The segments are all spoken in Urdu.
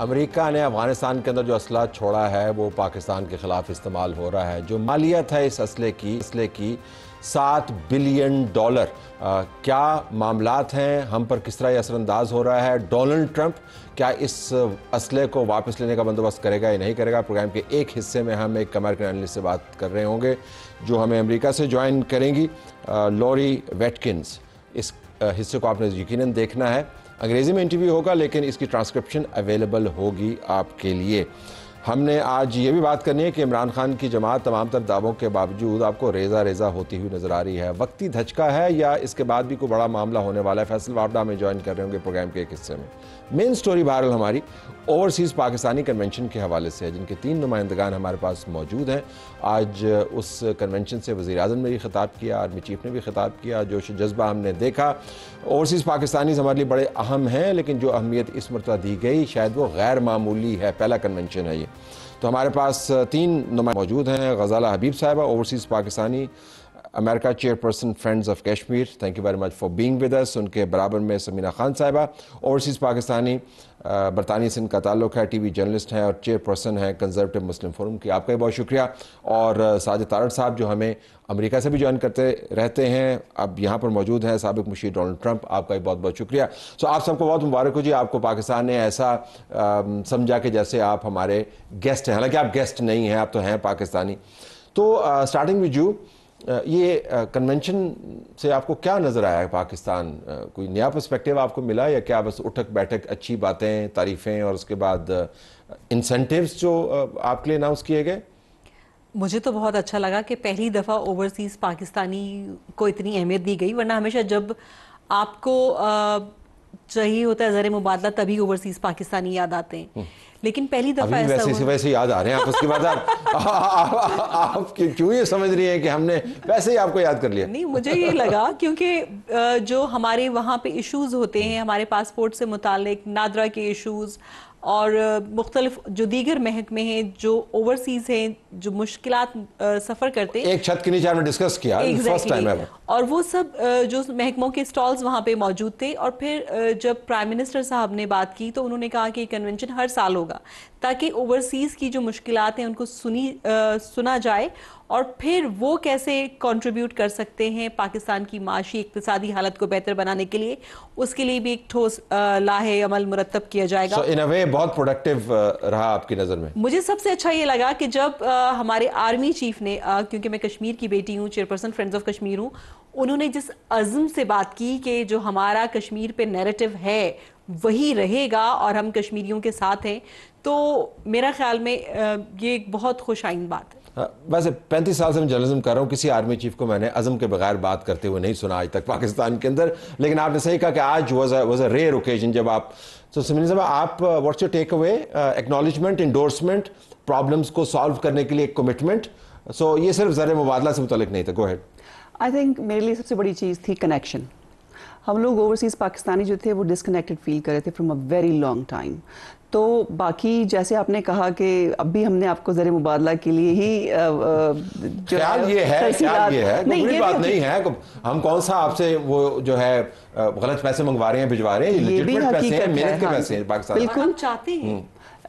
امریکہ نے افغانستان کے اندر جو اسلحہ چھوڑا ہے وہ پاکستان کے خلاف استعمال ہو رہا ہے. جو مالیت ہے اس اسلحے کی $7 بلین. کیا معاملات ہیں, ہم پر کس طرح یہ اثر انداز ہو رہا ہے؟ ڈونلڈ ٹرمپ کیا اس اسلحے کو واپس لینے کا بندوبست کرے گا یا نہیں کرے گا؟ پروگرام کے ایک حصے میں ہم ایک امریکن اینالسٹ سے بات کر رہے ہوں گے جو ہمیں امریکہ سے جوائن کریں گی, لوری ویٹکنز. اس حصے کو آپ نے یقیناً دیکھنا ہے. انگریزی میں انٹرویو ہوگا لیکن اس کی ٹرانسکرپشن اویلیبل ہوگی آپ کے لیے. ہم نے آج یہ بھی بات کرنی ہے کہ عمران خان کی جماعت تمام تر دعووں کے باوجود آپ کو ریزہ ریزہ ہوتی ہوئی نظر آ رہی ہے. وقتی دھچکا ہے یا اس کے بعد بھی کوئی بڑا معاملہ ہونے والا ہے؟ فیصل وابڈا ہمیں جوائن کر رہے ہوں گے پروگرام کے ایک حصے میں. مین سٹوری بہرحال ہماری اوورسیز پاکستانی کنونشن کے حوالے سے ہے, جن کے 3 نمائندگان ہمارے پاس موجود ہیں. آج اس کنونشن سے وزیر اعظم نے بھی خطاب کیا, آرمی چیف نے بھی خطاب کیا. جوش جذبہ ہم نے دیکھا. اوورسیز پاکستانیز ہمارے لیے بڑے اہم ہیں, لیکن جو اہمیت اس مرتبہ دی گئی شاید وہ غیر معمولی ہے. پہلا کنونشن ہے یہ. تو ہمارے پاس 3 نمائندے موجود ہیں. غزالہ حبیب صاحبہ, اوورسیز پاکستانی, امریکہ chairperson friends of Kashmir, thank you very much for being with us. ان کے برابر میں سمینہ خان صاحبہ, اوورسیز پاکستانی, برطانیہ سے ان کا تعلق ہے, ٹی وی جرنلسٹ ہیں اور چیئر پرسن ہیں کنزرویٹو مسلم فورم کی. آپ کا بھی بہت شکریہ. اور ساجد تارڑ صاحب جو ہمیں امریکہ سے بھی جوائن کرتے رہتے ہیں, اب یہاں پر موجود ہیں, سابق مشیر ڈونلڈ ٹرمپ. آپ کا بھی بہت بہت شکریہ. آپ سب کو بہت مبارک ہو جی. آپ کو پاکستان نے ایسا سمجھا کہ جیسے آپ ہمارے گیسٹ ہیں, حالانکہ آپ گیسٹ نہیں ہیں, آپ تو ہیں پاکستانی. تو اسٹارٹنگ وتھ یو, یہ کنونشن سے آپ کو کیا نظر آیا ہے پاکستان؟ کوئی نیا پرسپیکٹیو آپ کو ملا یا کیا بس اٹھک بیٹھک, اچھی باتیں, تعریفیں اور اس کے بعد انسینٹیوز جو آپ کے لیے اناؤنس کیے گئے؟ مجھے تو بہت اچھا لگا کہ پہلی دفعہ اوورسیز پاکستانی کو اتنی اہمیت دی گئی, ورنہ ہمیشہ جب آپ کو چاہیے ہوتا ہے زر مبادلہ تبھی اوورسیز پاکستانی یاد آتے ہیں, لیکن پہلی دفعہ ایسا ہوا. ویسے یاد آ رہے ہیں آپ, اس کے بعد آپ کیوں یہ سمجھ رہی ہیں کہ ہم نے ویسے ہی آپ کو یاد کر لیا؟ نہیں, مجھے یہ لگا کیونکہ جو ہمارے وہاں پہ ایشوز ہوتے ہیں ہمارے پاسپورٹ سے متعلق, نادرا کے ایشوز اور مختلف جو دیگر محکمے ہیں جو اوورسیز ہیں جو مشکلات سفر کرتے ہیں, ایک چھت کے نیچے ہم نے ڈسکس کیا فرسٹ ٹائم ایور, اور وہ سب جو محکموں کے سٹالز وہاں پہ موجود تھے. اور پھر جب پرائم منسٹر صاحب نے بات کی تو انہوں نے کہا کہ یہ کنونشن ہر سال ہوگا تاکہ اوورسیز کی جو مشکلات ہیں ان کو سنا جائے اور پھر وہ کیسے کنٹریبیوٹ کر سکتے ہیں پاکستان کی معاشی اقتصادی حالت کو بہتر بنانے کے لیے, اس کے لیے بھی ایک ٹھوس لاہے عمل مرتب کیا جائے گا. سو ان اے وے بہت پروڈکٹیو رہا آپ کی نظر میں؟ مجھے سب سے اچھا یہ لگا کہ جب ہمارے آرمی چیف نے, کیونکہ میں کشمیر کی بیٹی ہوں, chair person friends of Kashmir ہوں, انہوں نے جس عزم سے بات کی کہ جو ہمارا کشمیر پہ نیریٹو ہے وہی رہے گا اور ہم کشمیریوں کے ساتھ ہیں, تو میرا خیال میں یہ ایک بہت خوش آئند بات ہے. ویسے 35 سال سے میں جرنلزم کر رہا ہوں, کسی آرمی چیف کو میں نے عزم کے بغیر بات کرتے ہوئے نہیں سنا آج تک پاکستان کے اندر. لیکن آپ نے صحیح کہا کہ آج واز اے ریئر اوکیزن جب آپ, تو سمین صاحب آپ what's your take away? Acknowledgement, endorsement, problems کو سالو کرنے کے لیے ایک کمٹمنٹ. سو یہ صرف زر مبادلہ سے متعلق نہیں تھا. گو ہیڈ. آئی تھنک میرے لیے سب سے بڑی چیز تھی کنیکشن. ہم لوگ اوورسیز پاکستانی جو تھے وہ ڈسکنیکٹڈ فیل کر رہے تھے from a very long time. تو باقی جیسے آپ نے کہا کہ اب بھی ہم نے آپ کو زر مبادلہ کے لیے ہی خیال یہ ہے کوئی بات نہیں ہے, ہم کون سا آپ سے وہ جو ہے غلط پیسے منگوا رہے ہیں, بھجوا رہے ہیں, یہ بھی پیسے ہیں, حقیقت محنت کے ہے. پیسے ہیں پاکستان. بالکل چاہتے ہیں,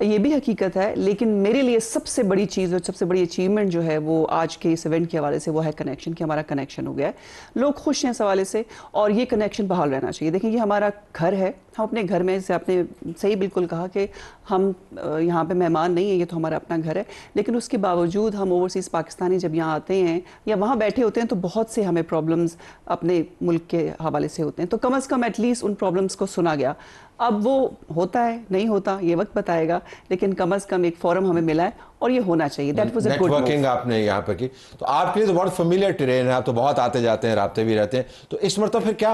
یہ بھی حقیقت ہے. لیکن میرے لیے سب سے بڑی چیز اور سب سے بڑی اچیومنٹ جو ہے وہ آج کے اس ایونٹ کے حوالے سے وہ ہے کنیکشن, کہ ہمارا کنیکشن ہو گیا ہے. لوگ خوش ہیں اس حوالے سے اور یہ کنیکشن بحال رہنا چاہیے. دیکھیں یہ ہمارا گھر ہے, ہم اپنے گھر میں, جیسے آپ نے صحیح بالکل کہا کہ ہم یہاں پہ مہمان نہیں ہیں, یہ تو ہمارا اپنا گھر ہے. لیکن اس کے باوجود ہم اوورسیز پاکستانی جب یہاں آتے ہیں یا وہاں بیٹھے ہوتے ہیں تو بہت سے ہمیں پرابلمز اپنے ملک کے حوالے سے ہوتے ہیں. تو کم از کم ایٹ لیسٹ ان پرابلمز کو سنا گیا. اب وہ ہوتا ہے نہیں ہوتا یہ وقت بتائے گا, لیکن کم از کم ایک فورم ہمیں ملا ہے اور یہ ہونا چاہیے. That was a good move. Networking آپ نے یہاں پہ کی, تو آپ کے لیے تو بہت فیملیئر ٹرین ہے, آپ تو بہت آتے جاتے ہیں, رابطے بھی رہتے ہیں. تو اس مرتبہ پھر کیا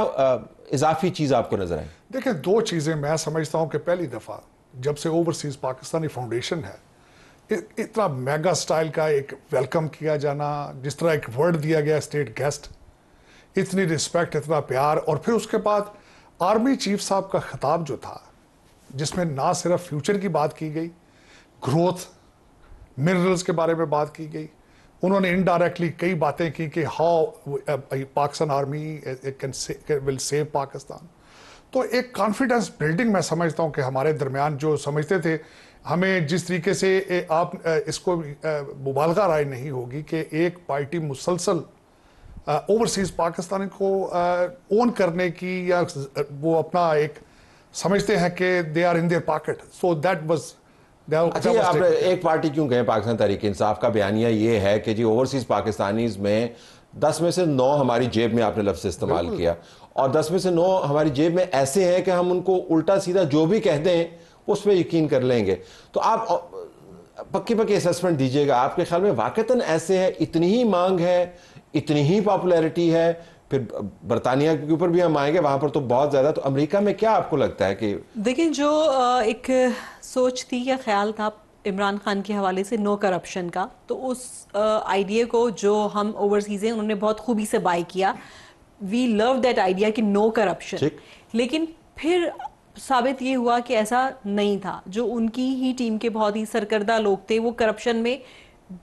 اضافی چیز آپ کو نظر آئی؟ دیکھیں 2 چیزیں میں سمجھتا ہوں کہ پہلی دفعہ جب سے اوورسیز پاکستانی فاؤنڈیشن ہے, اتنا میگا سٹائل کا ایک ویلکم کیا جانا, جس طرح ایک ورڈ دیا گیا اسٹیٹ گیسٹ, اتنی رسپیکٹ, اتنا پیار. اور پھر اس کے بعد آرمی چیف صاحب کا خطاب جو تھا جس میں نہ صرف فیوچر کی بات کی گئی, گروتھ, منرلز کے بارے میں بات کی گئی, انہوں نے انڈائریکٹلی کئی باتیں کی کہ how Pakistan army will save Pakistan. تو ایک کانفیڈنس بلڈنگ میں سمجھتا ہوں کہ ہمارے درمیان جو سمجھتے تھے ہمیں جس طریقے سے آپ اس کو مبالغہ رائے نہیں ہوگی کہ ایک پارٹی مسلسل اوورسیز پاکستانی کو اون کرنے کی یا وہ اپنا ایک سمجھتے ہیں کہ they are in their pocket, so that was. اچھا آپ ایک پارٹی کیوں گئے پاکستان تحریک انصاف کا بیانیہ یہ ہے کہ جی اوورسیز پاکستانیز میں 10 میں سے 9 ہماری جیب میں آپ نے لفظ استعمال کیا, اور 10 میں سے 9 ہماری جیب میں ایسے ہیں کہ ہم ان کو الٹا سیدھا جو بھی کہہ دیں اس پہ یقین کر لیں گے. تو آپ پکی اسیسمنٹ دیجئے گا, آپ کے خیال میں واقعتاً ایسے ہے, اتنی ہی مانگ ہے, اتنی ہی پاپولیرٹی ہے؟ پھر برطانیہ کے اوپر بھی ہم آئیں گے, وہاں پر تو بہت زیادہ. تو امریکہ میں کیا آپ کو لگتا ہے کہ دیکھیں جو ایک سوچ تھی یا خیال تھا عمران خان کے حوالے سے نو کرپشن کا, تو اس آئیڈیا کو جو ہم اوورسیز ہیں انہوں نے بہت خوبی سے بائی کیا. وی لو دیٹ آئیڈیا کہ نو کرپشن, لیکن پھر ثابت یہ ہوا کہ ایسا نہیں تھا. جو ان کی ہی ٹیم کے بہت ہی سرکردہ لوگ تھے وہ کرپشن میں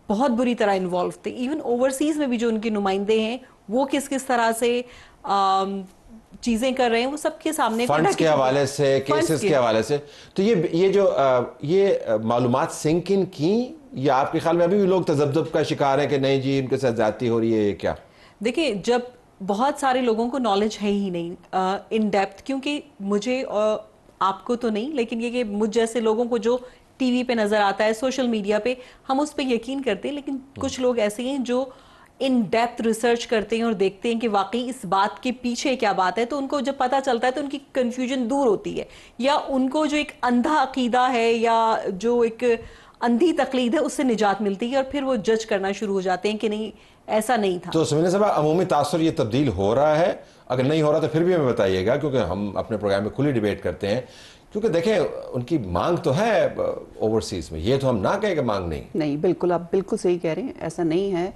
بہت بری طرح انوالو تھے. ایون اوورسیز میں بھی جو ان کے نمائندے ہیں وہ کس طرح سے چیزیں کر رہے ہیں وہ سب کے سامنے, فنڈز کے حوالے سے, کیسز کے حوالے سے. تو یہ جو یہ معلومات سنک ان کی, یا آپ کے خیال میں ابھی بھی لوگ تذبذب کا شکار ہیں کہ نہیں جی ان کے ساتھ زیادتی ہو رہی ہے, یہ کیا؟ دیکھیں جب بہت سارے لوگوں کو نالج ہے ہی نہیں ان ڈیپتھ, کیونکہ مجھے آپ کو تو نہیں لیکن یہ کہ مجھ جیسے لوگوں کو جو ٹی وی پہ نظر آتا ہے, سوشل میڈیا پہ, ہم اس پہ یقین کرتے ہیں. لیکن کچھ لوگ ایسے ہیں جو ان ڈیپتھ ریسرچ کرتے ہیں اور دیکھتے ہیں کہ واقعی اس بات کے پیچھے کیا بات ہے, تو ان کو جب پتہ چلتا ہے تو ان کی کنفیوژن دور ہوتی ہے, یا ان کو جو ایک اندھا عقیدہ ہے یا جو ایک اندھی تقلید ہے اس سے نجات ملتی ہے, اور پھر وہ جج کرنا شروع ہو جاتے ہیں کہ نہیں ایسا نہیں تھا. تو سمینا صاحب عمومی تاثر یہ تبدیل ہو رہا ہے؟ اگر نہیں ہو رہا تو پھر بھی ہمیں بتائیے گا, کیونکہ ہم اپنے پروگرام میں کھلی ڈیبیٹ کرتے ہیں. کیونکہ دیکھیں ان کی مانگ تو ہے اوورسیز میں, یہ تو ہم نہ کہیں کہ مانگ نہیں. بالکل آپ بالکل صحیح کہہ رہے ہیں, ایسا نہیں ہے.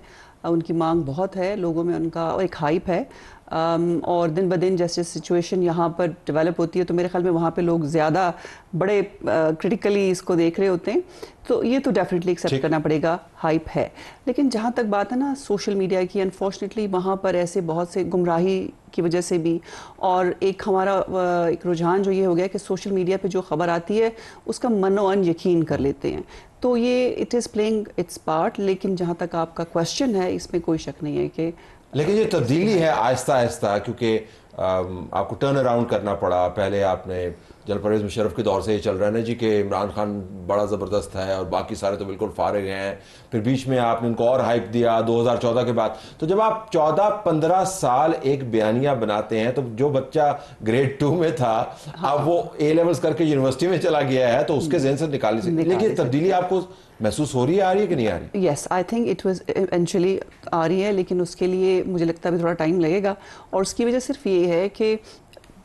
ان کی مانگ بہت ہے, لوگوں میں ان کا ایک ہائپ ہے, اور دن بدن جیسے سچویشن یہاں پر ڈیولپ ہوتی ہے تو میرے خیال میں وہاں پہ لوگ زیادہ بڑے کرٹیکلی اس کو دیکھ رہے ہوتے ہیں. تو یہ تو ڈیفینیٹلی ایکسیپٹ کرنا پڑے گا, ہائپ ہے. لیکن جہاں تک بات ہے نا سوشل میڈیا کی, انفارچونیٹلی وہاں پر ایسے بہت سے گمراہی کی وجہ سے بھی, اور ایک ہمارا ایک رجحان جو یہ ہو گیا کہ سوشل میڈیا پہ جو خبر آتی ہے اس کا من و ان یقین کر لیتے ہیں. تو یہ it is playing its part. لیکن جہاں تک آپ کا کوشچن ہے اس میں کوئی شک نہیں ہے کہ لیکن یہ تبدیلی ہے آہستہ آہستہ, کیونکہ آپ کو ٹرن اراؤنڈ کرنا پڑا. پہلے آپ نے جنرل پرویز مشرف کے دور سے یہ چل رہا ہے نا جی کہ عمران خان بڑا زبردست ہے اور باقی سارے تو بالکل فارغ ہیں. پھر بیچ میں آپ نے ان کو اور ہائپ دیا 2014 کے بعد. تو جب آپ 14-15 سال ایک بیانیہ بناتے ہیں تو جو بچہ گریڈ 2 میں تھا اب وہ اے لیولز کر کے یونیورسٹی میں چلا گیا ہے, تو اس کے ذہن سے نکالی سکتے. لیکن تبدیلی آپ کو محسوس ہو رہی ہے, آ رہی ہے کہ نہیں آ رہی؟ Yes I think it was eventually آ رہی ہے, لیکن اس کے لیے مجھے لگتا ہے بھی تھوڑا ٹائم لگے گا. اور اس کی وجہ صرف یہ ہے کہ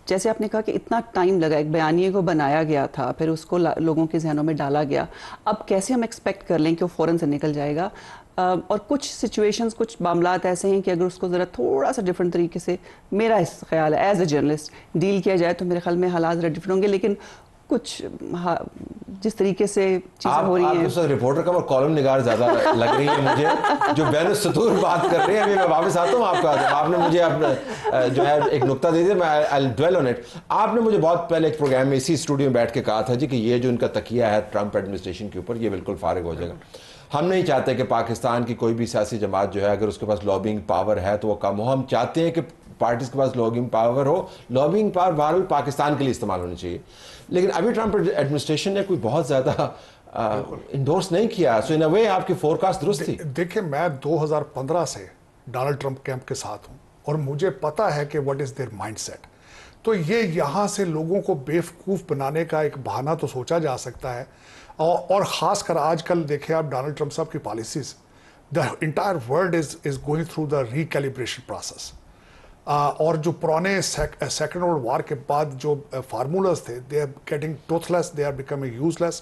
جیسے آپ نے کہا کہ اتنا ٹائم لگا, ایک بیانیے کو بنایا گیا تھا, پھر اس کو لوگوں کے ذہنوں میں ڈالا گیا. اب کیسے ہم ایکسپیکٹ کر لیں کہ وہ فوراً سے نکل جائے گا؟ اور کچھ سچویشنز, کچھ معاملات ایسے ہیں کہ اگر اس کو ذرا تھوڑا سا ڈفرینٹ طریقے سے, میرا خیال ہے ایز اے جرنلسٹ, ڈیل کیا جائے تو میرے خیال میں حالات ذرا ڈفرینٹ ہوں گے. لیکن کچھ جس طریقے سے چیزیں ہو رہی ہیں, آپ رپورٹر کم اور کالم نگار زیادہ لگ رہی ہے مجھے, جو بین السطور بات کر رہے ہیں. ابھی میں واپس آتا ہوں آپ کا, آپ نے مجھے جو ہے ایک نقطہ دے دیا, میں I'll dwell on it. آپ نے مجھے بہت پہلے ایک پروگرام میں اسی اسٹوڈیو میں بیٹھ کے کہا تھا جی کہ یہ جو ان کا تکیہ ہے ٹرمپ ایڈمنسٹریشن کے اوپر, یہ بالکل فارغ ہو جائے گا. ہم نہیں چاہتے کہ پاکستان کی کوئی بھی سیاسی جماعت جو ہے اگر اس کے پاس لابنگ پاور ہے تو وہ کم ہو. ہم چاہتے ہیں کہ پارٹیز کے پاس لابنگ پاور ہو. لابنگ پاور بہرحال پاکستان کے لیے استعمال ہونی چاہیے. لیکن ابھی ٹرمپ ایڈمنسٹریشن نے کوئی بہت زیادہ انڈورس نہیں کیا, سو ان اے وے آپ کی فورکاسٹ درست تھی. دیکھیں میں 2015 سے ڈونلڈ ٹرمپ کیمپ کے ساتھ ہوں اور مجھے پتا ہے کہ what is their mindset. تو یہ یہاں سے لوگوں کو بیوقوف بنانے کا ایک بہانہ تو سوچا جا سکتا ہے, اور خاص کر آج کل دیکھیں آپ ڈونلڈ ٹرمپ صاحب کی policies, the entire world is going through the recalibration process. اور جو پرانے سیکنڈ ورلڈ وار کے بعد جو فارمولاز تھے, they are getting toothless, they are becoming useless.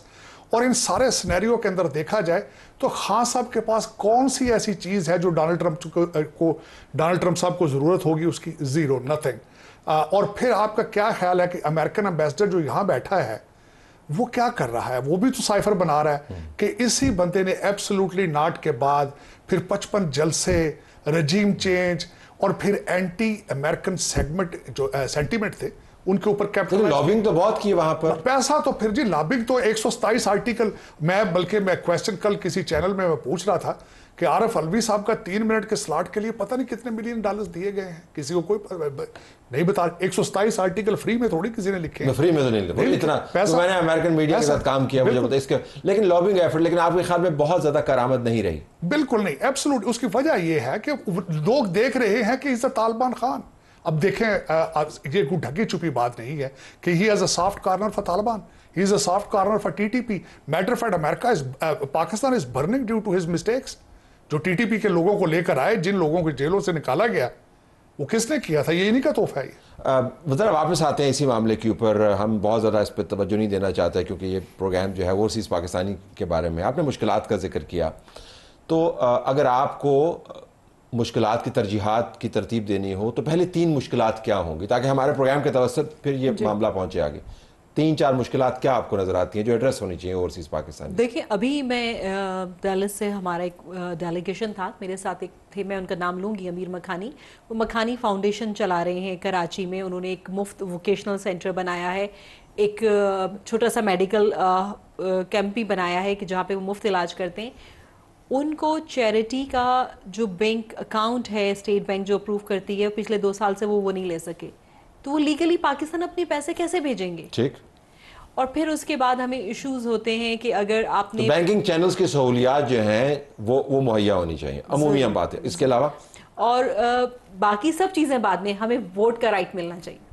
اور ان سارے سینیریو کے اندر دیکھا جائے تو خان صاحب کے پاس کون سی ایسی چیز ہے جو ڈونلڈ ٹرمپ صاحب کو ضرورت ہوگی؟ اس کی زیرو, نتھنگ. اور پھر آپ کا کیا خیال ہے کہ امریکن ایمبیسڈر جو یہاں بیٹھا ہے وہ کیا کر رہا ہے؟ وہ بھی تو سائفر بنا رہا ہے کہ اسی بندے نے ایبسلوٹلی ناٹ کے بعد پھر 55 جلسے, رجیم چینج, اور پھر اینٹی امریکن سینٹیمنٹ تھے ان کے اوپر کیپٹل لابنگ تو بہت کی وہاں پر پیسہ تو پھر جی لابنگ تو 127 آرٹیکل بلکہ میں کویسچن کل کسی چینل میں پوچھ رہا تھا کہ عارف الوی صاحب کا 3 منٹ کے سلاٹ کے لیے پتہ نہیں کتنے ملین ڈالرز دیے گئے ہیں, کسی کو کوئی نہیں بتا. 127 آرٹیکل فری میں تھوڑی کسی نے لکھے ہیں, فری میں تو نہیں لکھے اتنا. میں نے امریکن میڈیا کے ساتھ کام کیا, مجھے پتا اس کے, لیکن لابنگ ایفرٹ, لیکن آپ کے خیال میں بہت زیادہ کارآمد نہیں رہی؟ بالکل نہیں, ایبسولوٹ. اس کی وجہ یہ ہے کہ لوگ دیکھ رہے ہیں کہ از اے طالبان خان. اب دیکھیں یہ کوئی ڈھکی چھپی بات نہیں ہے کہ he has a soft corner for Taliban, he is a soft corner for T T P. Matter of fact امریکہ Pakistan is burning due to his mistakes. جو ٹی ٹی پی کے لوگوں کو لے کر آئے, جن لوگوں کو جیلوں سے نکالا گیا, وہ کس نے کیا تھا؟ یہ انہی کا تحفہ ہے. ذرا واپس آتے ہیں اسی معاملے کے اوپر. ہم بہت زیادہ اس پہ توجہ نہیں دینا چاہتے کیونکہ یہ پروگرام جو ہے اوورسیز پاکستانی کے بارے میں. آپ نے مشکلات کا ذکر کیا, تو اگر آپ کو مشکلات کی ترجیحات کی ترتیب دینی ہو تو پہلے 3 مشکلات کیا ہوں گی تاکہ ہمارے پروگرام کے توسط پھر یہ معاملہ پہنچے آگے؟ 3-4 مشکلات کیا آپ کو نظر آتی ہیں جو ایڈریس ہونی چاہیے اوورسیز پاکستان؟ دیکھیں ابھی میں ڈیلس سے ہمارا ایک ڈیلیگیشن تھا, میرے ساتھ ایک تھے, میں ان کا نام لوں گی, امیر مکھانی. وہ مکھانی فاؤنڈیشن چلا رہے ہیں کراچی میں. انہوں نے ایک مفت ووکیشنل سینٹر بنایا ہے, ایک چھوٹا سا میڈیکل کیمپ بھی بنایا ہے کہ جہاں پہ وہ مفت علاج کرتے ہیں. ان کو چیریٹی کا جو بینک اکاؤنٹ ہے اسٹیٹ بینک جو اپروو کرتی ہے, پچھلے 2 سال سے وہ نہیں لے سکے, تو وہ لیگلی پاکستان اپنے پیسے کیسے بھیجیں گے؟ ٹھیک. اور پھر اس کے بعد ہمیں ایشوز ہوتے ہیں کہ اگر آپ نے بینکنگ چینلز کی سہولیات جو ہیں وہ مہیا ہونی چاہیے, عمومی بات ہے. اس کے علاوہ اور باقی سب چیزیں بعد میں, ہمیں ووٹ کا رائٹ ملنا چاہیے.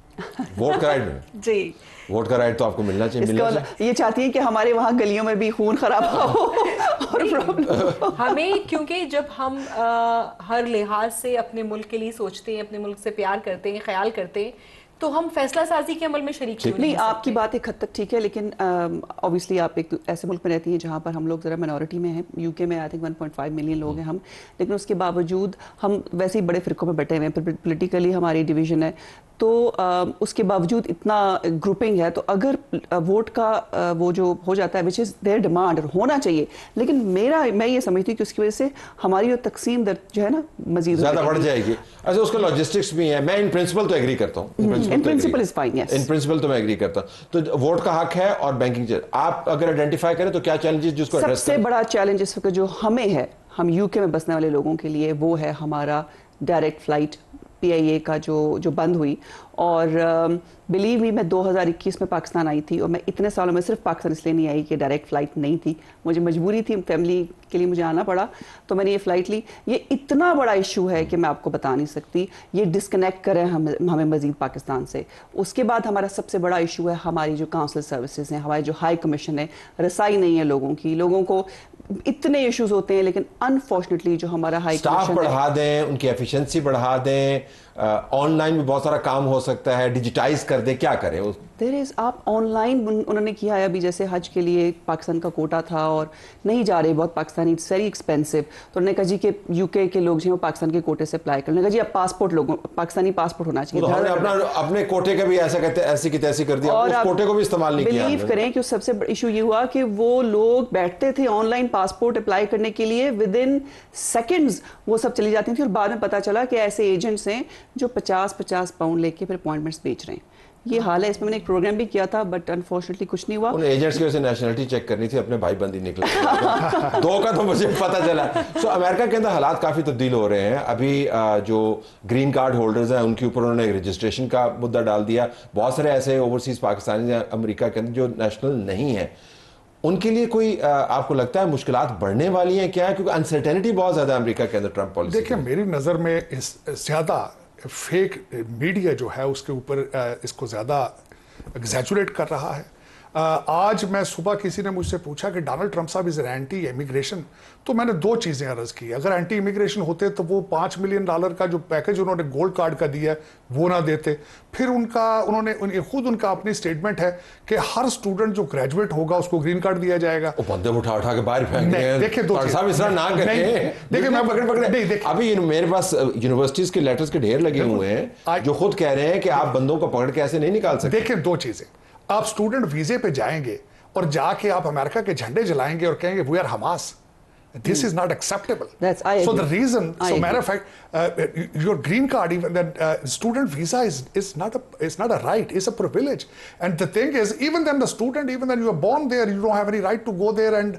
ووٹ کا رائٹ میں جی, ووٹ کا رائٹ تو آپ کو ملنا چاہیے. یہ چاہتی ہیں کہ ہمارے وہاں گلیوں میں بھی خون خراب ہو اور ہمیں, کیونکہ جب ہم ہر لحاظ سے اپنے ملک کے لیے سوچتے ہیں, اپنے ملک سے پیار کرتے ہیں, خیال کرتے ہیں, تو ہم فیصلہ سازی کے عمل میں شریک نہیں. آپ کی بات ایک حد تک ٹھیک ہے, لیکن اوبیسلی آپ ایک ایسے ملک میں رہتی ہیں جہاں پر ہم لوگ ذرا مائنورٹی میں ہیں. یو کے میں آئی تھنک 1.5 ملین لوگ ہیں ہم, لیکن اس کے باوجود ہم ویسے ہی بڑے فرقوں میں بیٹھے ہوئے ہیں. پولیٹیکلی ہماری ڈویژن ہے, تو اس کے باوجود اتنا گروپنگ ہے. تو اگر ووٹ کا وہ جو ہو جاتا ہے وچ از دیئر ڈیمانڈ, ہونا چاہیے, لیکن میں یہ سمجھتی ہوں کہ اس کی وجہ سے ہماری تقسیم در جو ہے نا مزید زیادہ بڑھ جائے گی. اچھا, اس کا لاجسٹکس بھی ہے. میں ان پرنسپل تو ایگری کرتا ہوں, in principle is fine, yes, in principle تو میں ایگری کرتا ہوں. تو ووٹ کا حق ہے اور بینکنگ. آپ اگر آئیڈینٹیفائی کریں تو کیا چیلنجز جس کو ایڈریس سب سے بڑا چیلنج اس وقت جو ہمیں ہے, ہم یو کے میں بسنے والے لوگوں کے لیے, وہ ہے ہمارا ڈائریکٹ فلائٹ پی آئی اے کا جو بند ہوئی. اور بلیو می, میں 2021 میں پاکستان آئی تھی, اور میں اتنے سالوں میں صرف پاکستان اس لیے نہیں آئی کہ ڈائریکٹ فلائٹ نہیں تھی, مجھے مجبوری تھی, فیملی کے لیے مجھے آنا پڑا, تو میں نے یہ فلائٹ لی. یہ اتنا بڑا ایشو ہے کہ میں آپ کو بتا نہیں سکتی. یہ ڈسکنیکٹ کریں ہمیں مزید پاکستان سے. اس کے بعد ہمارا سب سے بڑا ایشو ہے ہماری جو کاؤنسل سروسز ہیں, ہماری جو ہائی کمیشن ہے, رسائی نہیں ہے لوگوں کی. لوگوں کو اتنے ایشوز ہوتے ہیں, لیکن انفارچونیٹلی جو ہمارا ہائی کمیشن سٹاف بڑھا دیں, ان کی ایفیشنسی بڑھا دیں, آن لائن بھی بہت سارا کام ہو سکتا ہے, ڈیجیٹائز کر دیں, کیا کریں؟ آپ آن لائن انہوں نے کیا ہے. ابھی جیسے حج کے لیے پاکستان کا کوٹا تھا اور نہیں جا رہے بہت پاکستانی, اٹس ویری ایکسپینسو, تو انہوں نے کہا جی کہ یو کے لوگ جو ہیں وہ پاکستان کے کوٹے سے اپلائی کرنے لگا. جی اب پاسپورٹ لوگوں پاکستانی پاسپورٹ ہونا چاہیے. اپنے کوٹے کا بھی ایسا کہتے ہیں, ایسی کی تیسی کر دیا, اور اس کوٹے کو بھی استعمال نہیں کیا. بلیو کریں کہ سب سے بڑا ایشو یہ ہوا کہ وہ لوگ بیٹھتے تھے آن لائن پاسپورٹ اپلائی کرنے کے لیے, ود ان سیکنڈز وہ سب چلی جاتی تھیں, اور بعد میں پتا چلا کہ ایسے ایجنٹس ہیں جو 50 پاؤنڈ لے کے پھر اپوائنٹمنٹس بیچ رہے ہیں. یہ حال ہے. اس میں میں نے ایک پروگرام بھی کیا تھا, بٹ انفارچونیٹلی کچھ نہیں ہوا. ان ایجنٹس کی وجہ سے نیشنلٹی چیک کرنی تھی, اپنے بھائی بندی نکلے 2 کا تو مجھے پتا چلا. سو امریکہ کے اندر حالات کافی تبدیل ہو رہے ہیں. ابھی جو گرین کارڈ ہولڈرز ہیں ان کے اوپر انہوں نے رجسٹریشن کا مدعا ڈال دیا. بہت سارے ایسے اوورسیز پاکستانی ہیں امریکہ کے اندر جو نیشنل نہیں ہیں, ان کے لیے کوئی آپ کو لگتا ہے مشکلات بڑھنے والی ہیں کیا؟ کیونکہ انسرٹینٹی بہت زیادہ ہے امریکہ کے اندر ٹرمپ پالیسی. دیکھیں میری نظر میں زیادہ فیک میڈیا جو ہے اس کے اوپر اس کو زیادہ ایگزیجوریٹ کر رہا ہے. آج میں صبح کسی نے مجھ سے پوچھا کہ ڈونلڈ ٹرمپ صاحب از اینٹی امیگریشن, تو میں نے 2 چیزیں عرض کی. اگر اینٹی امیگریشن ہوتے تو وہ $5 ملین کا جو پیکج انہوں نے گولڈ کارڈ کا دیا ہے وہ نہ دیتے. پھر انہوں نے خود ان کا اپنی سٹیٹمنٹ ہے کہ ہر اسٹوڈنٹ جو گریجویٹ ہوگا اس کو گرین کارڈ دیا جائے گا. بندے اٹھا کے باہر پھینک دیں. دیکھیں اس طرح نہ کریں. دیکھیں میں پکڑے ابھی میرے پاس یونیورسٹیز کے لیٹرز کے ڈھیر لگے ہوئے ہیں جو خود کہہ رہے ہیں کہ آپ بندوں کو پکڑ کے ایسے نہیں نکال سکتے. دیکھیں 2 چیزیں, آپ اسٹوڈنٹ ویزے پہ جائیں گے اور جا کے آپ امریکہ کے جھنڈے جلائیں گے اور کہیں گے we are Hamas, This is not acceptable. I so agree. the reason, I agree. matter of fact, your green card, even then, student visa is not a right, it's a privilege. And the thing is, even then the student, even then you are born there, you don't have any right to go there and